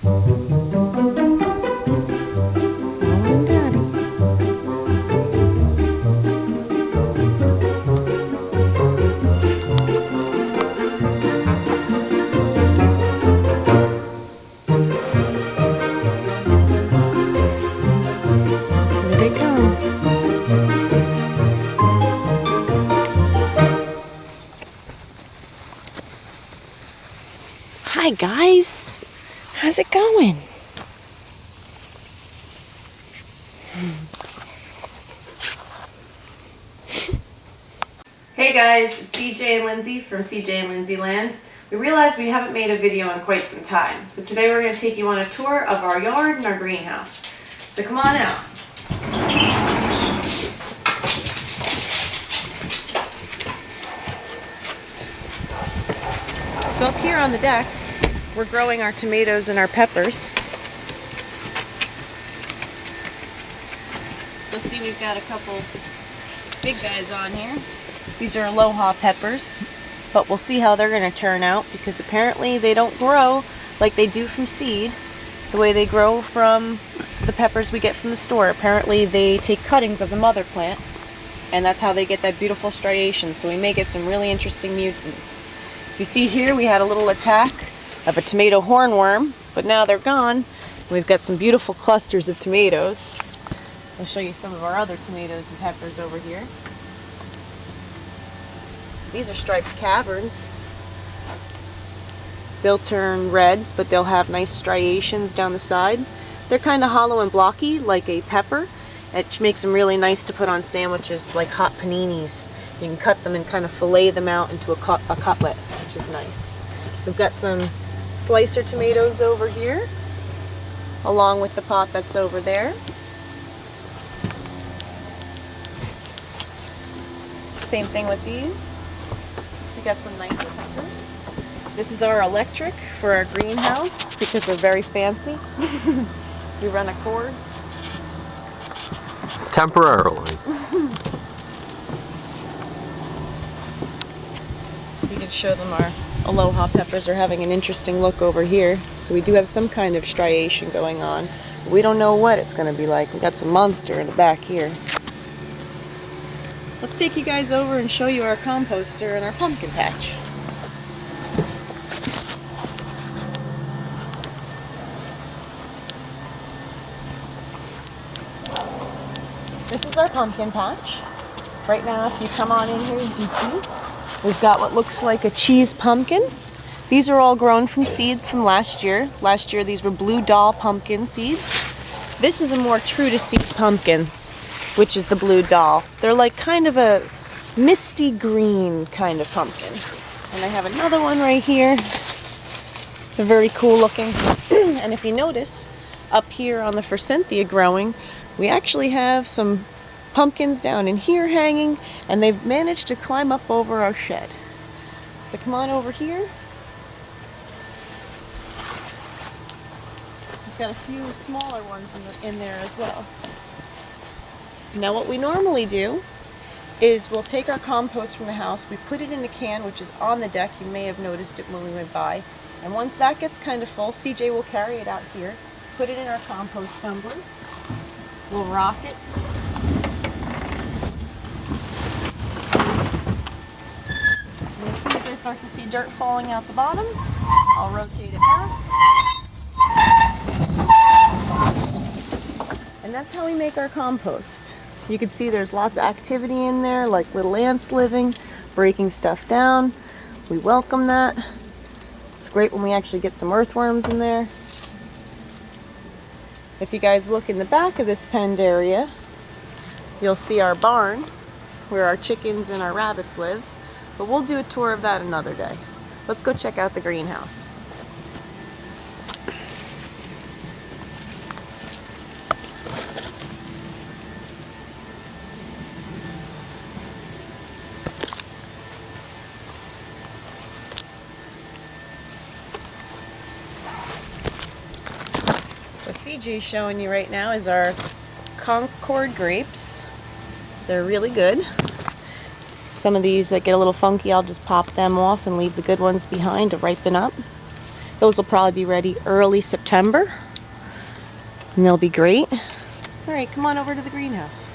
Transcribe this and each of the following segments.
and Daddy. Here they come. Hi guys, how's it going? Hey guys, it's CJ and Lindsay from CJ and Lindsay Land. We realized we haven't made a video in quite some time, so today we're going to take you on a tour of our yard and our greenhouse. So come on out. So up here on the deck, we're growing our tomatoes and our peppers. You'll see we've got a couple big guys on here. These are Aloha peppers, but we'll see how they're going to turn out because apparently they don't grow like they do from seed, the way they grow from the peppers we get from the store. Apparently they take cuttings of the mother plant, and that's how they get that beautiful striation. So we may get some really interesting mutants. If you see here, we had a little attack of a tomato hornworm, but now they're gone. We've got some beautiful clusters of tomatoes. I'll show you some of our other tomatoes and peppers over here. These are striped caverns. They'll turn red, but they'll have nice striations down the side. They're kind of hollow and blocky, like a pepper. It makes them really nice to put on sandwiches, like hot paninis. You can cut them and kind of fillet them out into a cutlet, which is nice. We've got some slicer tomatoes over here, along with the pot that's over there. Same thing with these. We got some nicer peppers. This is our electric for our greenhouse because we're very fancy. We run a cord. Temporarily. We can show them our Aloha peppers are having an interesting look over here. So we do have some kind of striation going on. We don't know what it's going to be like. We got some monster in the back here. Let's take you guys over and show you our composter and our pumpkin patch. This is our pumpkin patch. Right now, if you come on in here, you can see we've got what looks like a cheese pumpkin. These are all grown from seeds from last year. Last year, these were blue doll pumpkin seeds. This is a more true to seed pumpkin, which is the blue doll. They're like kind of a misty green kind of pumpkin. And I have another one right here. They're very cool looking. And if you notice, up here on the forsythia growing, we actually have some pumpkins down in here hanging, and they've managed to climb up over our shed. So come on over here. We've got a few smaller ones in there as well. Now what we normally do is we'll take our compost from the house, we put it in a can which is on the deck. You may have noticed it when we went by. And once that gets kind of full, CJ will carry it out here, put it in our compost tumbler. We'll rock it. And as soon as I start to see dirt falling out the bottom, I'll rotate it back. And that's how we make our compost. You can see there's lots of activity in there, like little ants living, breaking stuff down. We welcome that. It's great when we actually get some earthworms in there. If you guys look in the back of this penned area, you'll see our barn where our chickens and our rabbits live. But we'll do a tour of that another day. Let's go check out the greenhouse. What CJ's showing you right now is our Concord grapes. They're really good. Some of these that get a little funky, I'll just pop them off and leave the good ones behind to ripen up. Those will probably be ready early September, and they'll be great. All right, come on over to the greenhouse.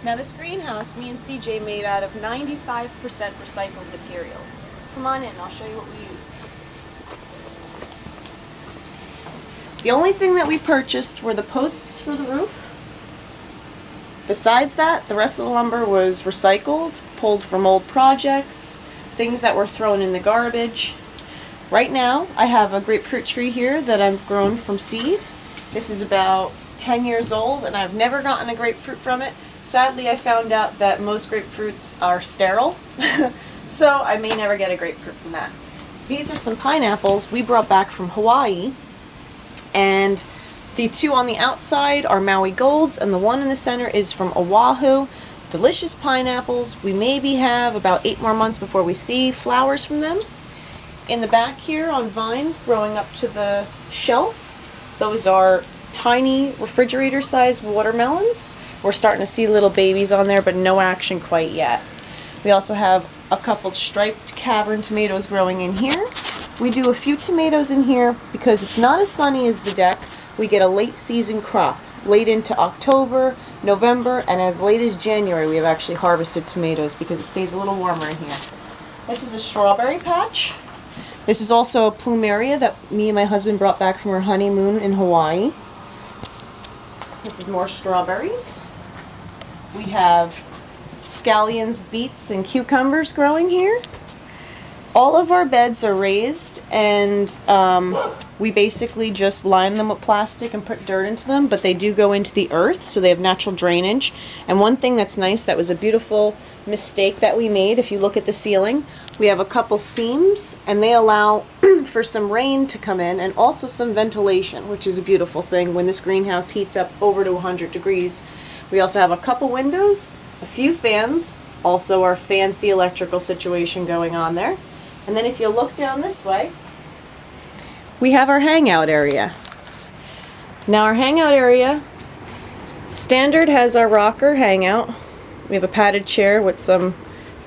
Now this greenhouse, me and CJ made out of 95% recycled materials. Come on in, I'll show you what we used. The only thing that we purchased were the posts for the roof. Besides that, the rest of the lumber was recycled, pulled from old projects, things that were thrown in the garbage. Right now, I have a grapefruit tree here that I've grown from seed. This is about 10 years old, and I've never gotten a grapefruit from it. Sadly, I found out that most grapefruits are sterile, so I may never get a grapefruit from that. These are some pineapples we brought back from Hawaii, and the two on the outside are Maui Golds, and the one in the center is from Oahu. Delicious pineapples. We maybe have about 8 more months before we see flowers from them. In the back here on vines growing up to the shelf, those are tiny refrigerator-sized watermelons. We're starting to see little babies on there, but no action quite yet. We also have a couple striped cavern tomatoes growing in here. We do a few tomatoes in here because it's not as sunny as the deck. We get a late season crop, late into October, November, and as late as January we have actually harvested tomatoes because it stays a little warmer in here. This is a strawberry patch. This is also a plumeria that me and my husband brought back from our honeymoon in Hawaii. This is more strawberries. We have scallions, beets, and cucumbers growing here. All of our beds are raised, and we basically just line them with plastic and put dirt into them, but they do go into the earth, so they have natural drainage. And one thing that's nice, that was a beautiful mistake that we made, if you look at the ceiling, we have a couple seams, and they allow for some rain to come in, and also some ventilation, which is a beautiful thing when this greenhouse heats up over to 100 degrees. We also have a couple windows, a few fans, also our fancy electrical situation going on there. And then if you look down this way, we have our hangout area. Now our hangout area, standard has our rocker hangout. We have a padded chair with some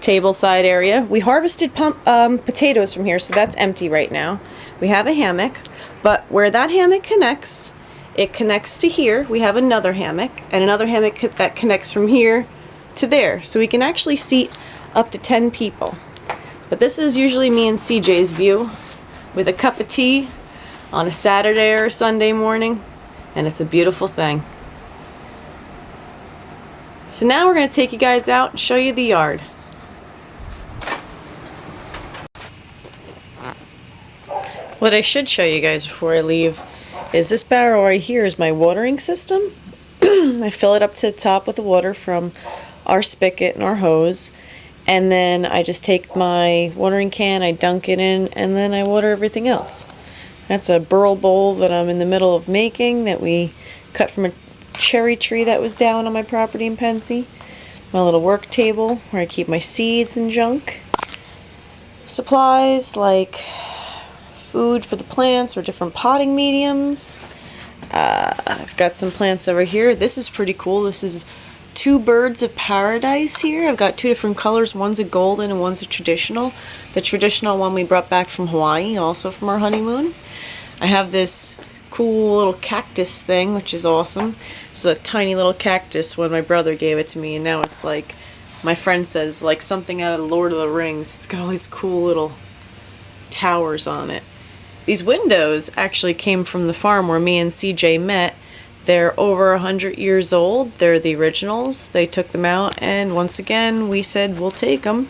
table side area. We harvested potatoes from here, so that's empty right now. We have a hammock, but where that hammock connects, it connects to here. We have another hammock, and another hammock that connects from here to there. So we can actually seat up to 10 people. But this is usually me and CJ's view with a cup of tea on a Saturday or Sunday morning, and it's a beautiful thing. So now we're going to take you guys out and show you the yard. What I should show you guys before I leave is this barrel right here is my watering system. I fill it up to the top with the water from our spigot and our hose, and then I just take my watering can, I dunk it in, and then I water everything else. That's a burl bowl that I'm in the middle of making that we cut from a cherry tree that was down on my property in Pensy. My little work table where I keep my seeds and junk. Supplies like food for the plants or different potting mediums. I've got some plants over here. This is pretty cool. This is 2 birds of paradise here. I've got 2 different colors. One's a golden and one's a traditional. The traditional one we brought back from Hawaii, also from our honeymoon. I have this cool little cactus thing, which is awesome. It's a tiny little cactus when my brother gave it to me, and now it's like, my friend says, like something out of the Lord of the Rings. It's got all these cool little towers on it. These windows actually came from the farm where me and CJ met. They're over 100 years old. They're the originals. They took them out, and once again we said we'll take them.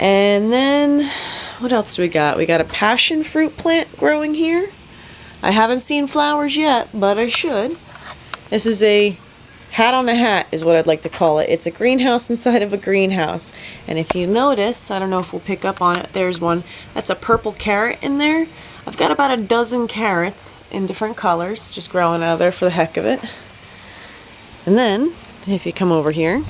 And then what else do we got? We got a passion fruit plant growing here. I haven't seen flowers yet, but I should. This is a hat on a hat is what I'd like to call it. It's a greenhouse inside of a greenhouse. And if you notice, I don't know if we'll pick up on it, there's one. That's a purple carrot in there. I've got about a dozen carrots in different colors just growing out of there for the heck of it. And then, if you come over here,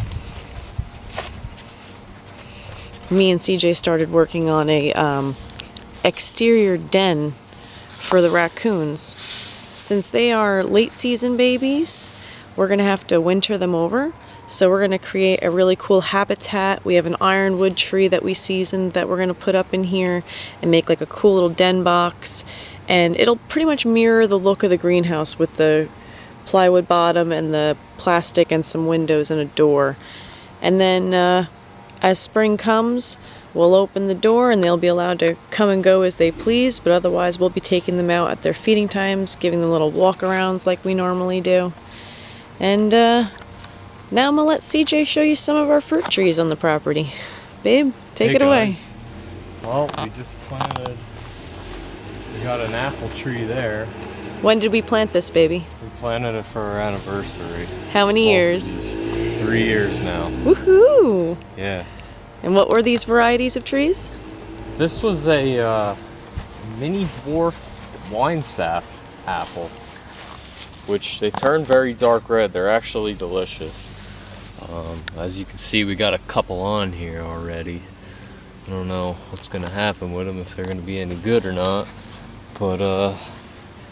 me and CJ started working on a exterior den for the raccoons. Since they are late season babies, we're going to have to winter them over. So we're going to create a really cool habitat. We have an ironwood tree that we seasoned that we're going to put up in here and make like a cool little den box. And it'll pretty much mirror the look of the greenhouse with the plywood bottom and the plastic and some windows and a door. And then as spring comes, we'll open the door and they'll be allowed to come and go as they please, but otherwise we'll be taking them out at their feeding times, giving them little walk-arounds like we normally do. And now I'm gonna let CJ show you some of our fruit trees on the property. Babe, take it away. Well, we just planted, we got an apple tree there. When did we plant this, baby? We planted it for our anniversary. How many years? 3 years now. Woohoo! Yeah. And what were these varieties of trees? This was a mini dwarf wine sap apple, which they turn very dark red. They're actually delicious. As you can see, we got a couple on here already. I don't know what's gonna happen with them, if they're gonna be any good or not, but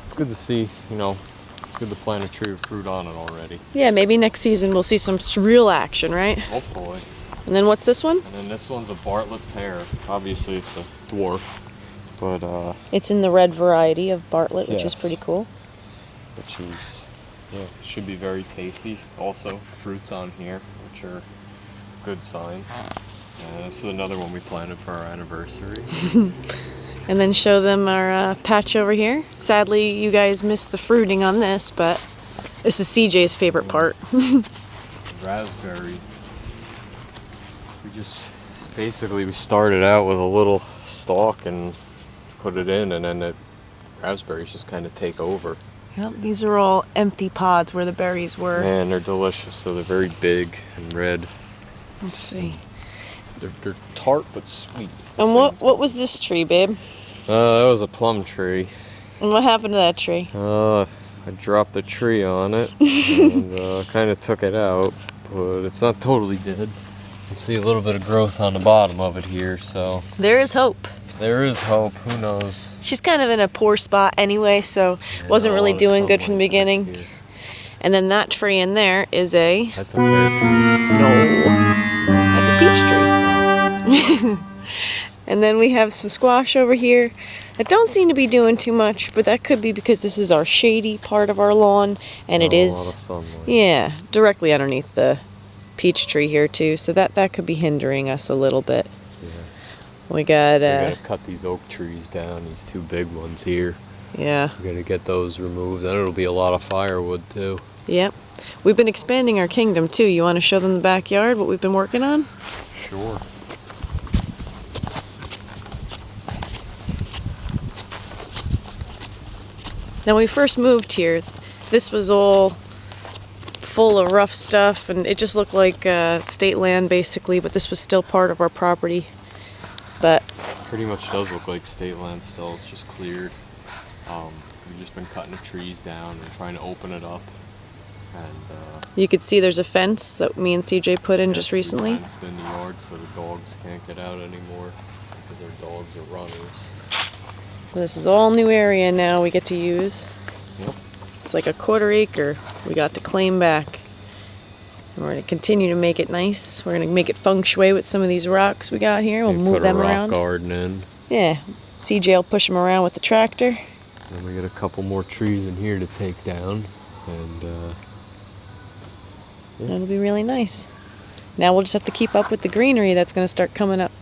it's good to see, you know, it's good to plant a tree with fruit on it already. Yeah, maybe next season we'll see some real action, right? Hopefully. And then what's this one? And then this one's a Bartlett pear. Obviously it's a dwarf, but it's in the red variety of Bartlett, which is yes. pretty cool. Which is, yeah, should be very tasty. Also, fruits on here, which are a good sign. This is another one we planted for our anniversary. And then show them our patch over here. Sadly, you guys missed the fruiting on this, but this is CJ's favorite part. Raspberry. We started out with a little stalk and put it in, and then the raspberries just kind of take over. Yep, these are all empty pods where the berries were. Man, they're delicious. So they're very big and red. Let's see. They're tart but sweet. And what was this tree, babe? That was a plum tree. And what happened to that tree? I dropped the tree on it and kind of took it out, but it's not totally dead. You can see a little bit of growth on the bottom of it here, so There is hope. there is hope. Who knows? She's kind of in a poor spot anyway, so wasn't really doing good from the beginning. And then that tree in there is a... That's a pear tree. No. That's a peach tree. And then we have some squash over here that don't seem to be doing too much, but that could be because this is our shady part of our lawn, and it A is, lot of sunlight. yeah, directly underneath the peach tree here too, so that could be hindering us a little bit. Yeah. We got, We gotta cut these oak trees down, these two big ones here. yeah, We gotta get those removed, and it'll be a lot of firewood too. yep. We've been expanding our kingdom too. You want to show them the backyard, what we've been working on? Sure. Now, when we first moved here, this was all full of rough stuff, and it just looked like state land basically, but this was still part of our property. But Pretty much does look like state land still, it's just cleared. We've just been cutting the trees down and trying to open it up. And you could see there's a fence that me and CJ put in just recently. fenced in the yard so the dogs can't get out anymore because our dogs are runners. This is all new area now we get to use. Yep. It's like a 1/4 acre we got to claim back. And we're going to continue to make it nice. We're going to make it feng shui with some of these rocks we got here. We'll They move put them a rock around. garden in. Yeah, CJ will push them around with the tractor. And we got a couple more trees in here to take down. And yeah. That'll be really nice. Now we'll just have to keep up with the greenery that's going to start coming up.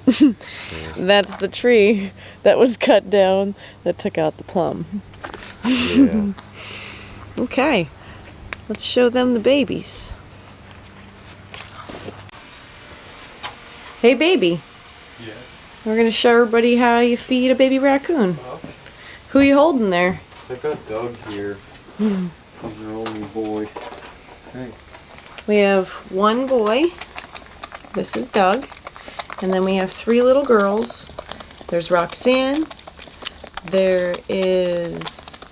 That's the tree that was cut down that took out the plum. Yeah. Okay, let's show them the babies. Hey baby, Yeah. we're going to show everybody how you feed a baby raccoon. Okay. Who are you holding there? I got Doug here. He's our only boy. Hey. We have one boy. This is Doug. And then we have 3 little girls. There's Roxanne. There is,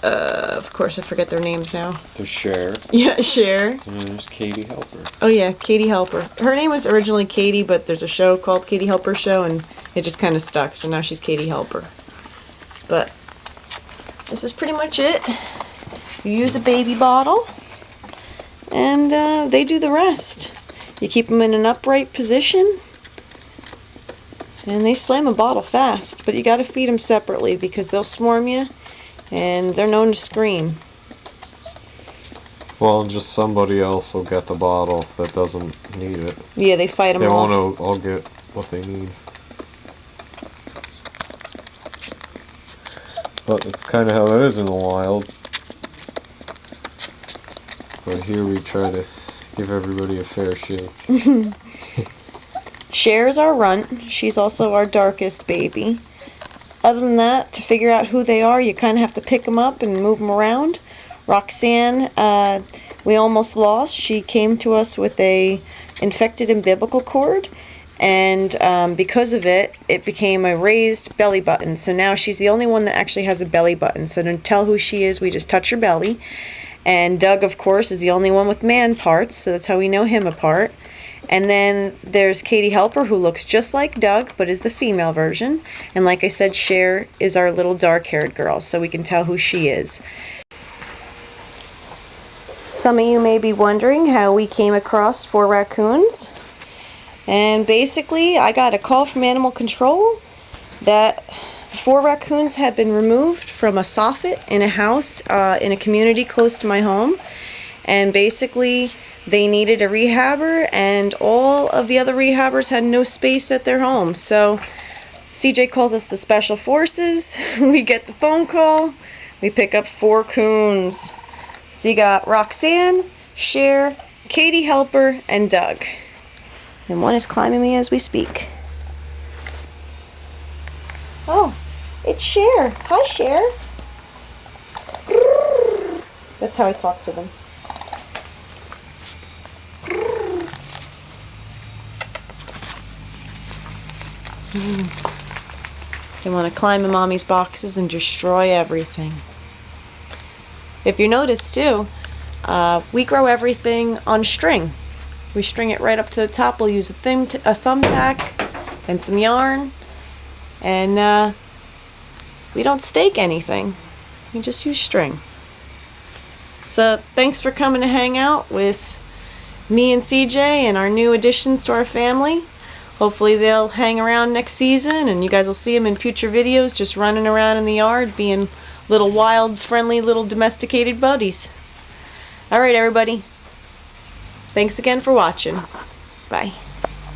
of course I forget their names now. There's Cher. Yeah, Cher. And there's Katie Helper. Oh yeah, Katie Helper. Her name was originally Katie, but there's a show called Katie Helper Show, and it just kind of stuck, so now she's Katie Helper. But this is pretty much it. You use a baby bottle. and they do the rest. You keep them in an upright position, and they slam a bottle fast, but you got to feed them separately because they'll swarm you, and they're known to scream. Well, just somebody else will get the bottle that doesn't need it. Yeah, they fight them They off. won't all get what they need. But it's kind of how it is in the wild. But here we try to give everybody a fair shake. Cher's our runt. She's also our darkest baby. Other than that, to figure out who they are, you kind of have to pick them up and move them around. Roxanne, we almost lost. She came to us with a infected umbilical cord, and because of it, it became a raised belly button. So now she's the only one that actually has a belly button. So to tell who she is, we just touch her belly. And Doug, of course, is the only one with man parts, so that's how we know him apart. And then there's Katie Helper, who looks just like Doug, but is the female version. And like I said, Cher is our little dark-haired girl, so we can tell who she is. Some of you may be wondering how we came across 4 raccoons. And basically, I got a call from Animal Control that 4 raccoons had been removed from a soffit in a house in a community close to my home. And basically, they needed a rehabber, and all of the other rehabbers had no space at their home. So CJ calls us the Special Forces. We get the phone call. We pick up 4 coons. So you got Roxanne, Cher, Katie Helper, and Doug. And one is climbing me as we speak. Oh, it's Cher. Hi, Cher. That's how I talk to them. They want to climb in Mommy's boxes and destroy everything. If you notice too, we grow everything on string. We string it right up to the top. We'll use a thumbtack and some yarn, and we don't stake anything. We just use string. So thanks for coming to hang out with me and CJ and our new additions to our family. Hopefully they'll hang around next season, and you guys will see them in future videos just running around in the yard being little wild, friendly, little domesticated buddies. Alright everybody, thanks again for watching. Bye.